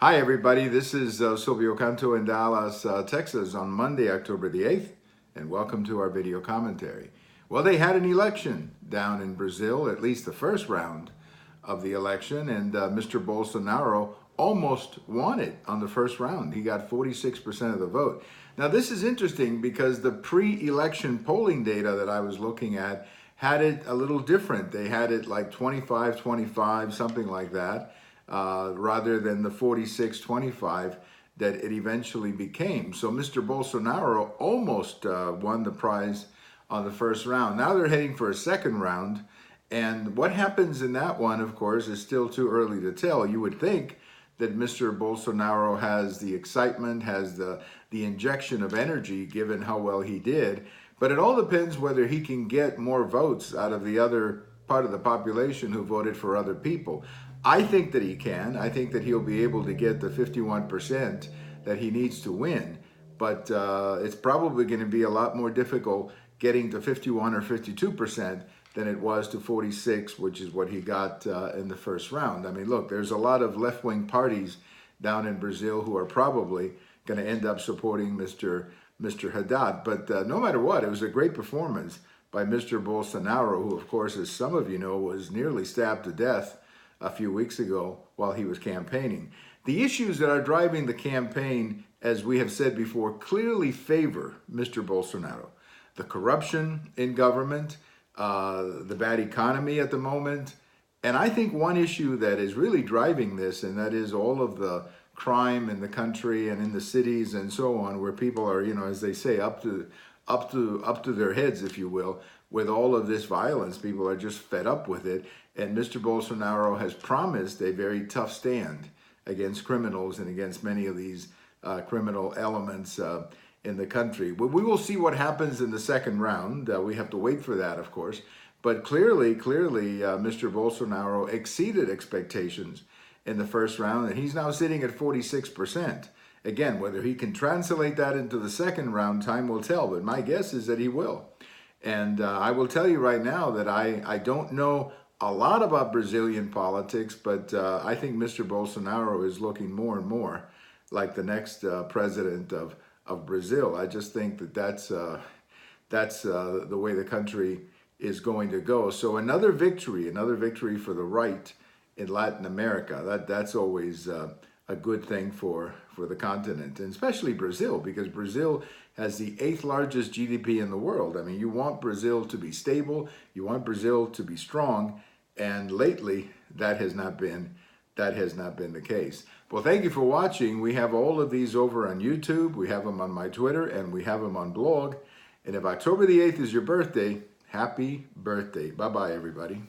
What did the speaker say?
Hi, everybody. This is Silvio Canto in Dallas, Texas on Monday, October the 8th, and welcome to our video commentary. Well, they had an election down in Brazil, at least the first round of the election, and Mr. Bolsonaro almost won it on the first round. He got 46% of the vote. Now, this is interesting because the pre-election polling data that I was looking at had it a little different. They had it like 25-25, something like that. Rather than the 46-25 that it eventually became. So Mr. Bolsonaro almost won the prize on the first round. Now they're heading for a second round. And what happens in that one, of course, is still too early to tell. You would think that Mr. Bolsonaro has the excitement, has the injection of energy, given how well he did. But it all depends whether he can get more votes out of the other part of the population who voted for other people. I think that he can. I think that he'll be able to get the 51% that he needs to win. But it's probably going to be a lot more difficult getting to 51 or 52% than it was to 46, which is what he got in the first round. I mean, look, there's a lot of left-wing parties down in Brazil who are probably going to end up supporting Mr. Haddad. But no matter what, it was a great performance by Mr. Bolsonaro, who, of course, as some of you know, was nearly stabbed to death a few weeks ago while he was campaigning. The issues that are driving the campaign, as we have said before, clearly favor Mr. Bolsonaro. The corruption in government, the bad economy at the moment, and I think one issue that is really driving this, and that is all of the crime in the country and in the cities and so on, where people are, as they say, up to their heads, if you will, with all of this violence. People are just fed up with it. And Mr. Bolsonaro has promised a very tough stand against criminals and against many of these criminal elements in the country. But we will see what happens in the second round. We have to wait for that, of course. But clearly, Mr. Bolsonaro exceeded expectations in the first round, and he's now sitting at 46%. Again, whether he can translate that into the second round, time will tell. But my guess is that he will. And I will tell you right now that I don't know a lot about Brazilian politics, but I think Mr. Bolsonaro is looking more and more like the next president of Brazil. I just think that that's the way the country is going to go. So another victory for the right in Latin America. That's always a good thing for the continent, and especially Brazil, because Brazil has the 8th largest GDP in the world. I mean, you want Brazil to be stable, you want Brazil to be strong, and lately that has not been the case. Well, thank you for watching. We have all of these over on YouTube, we have them on my Twitter, and we have them on blog. And if October the 8th is your birthday, happy birthday. Bye-bye, everybody.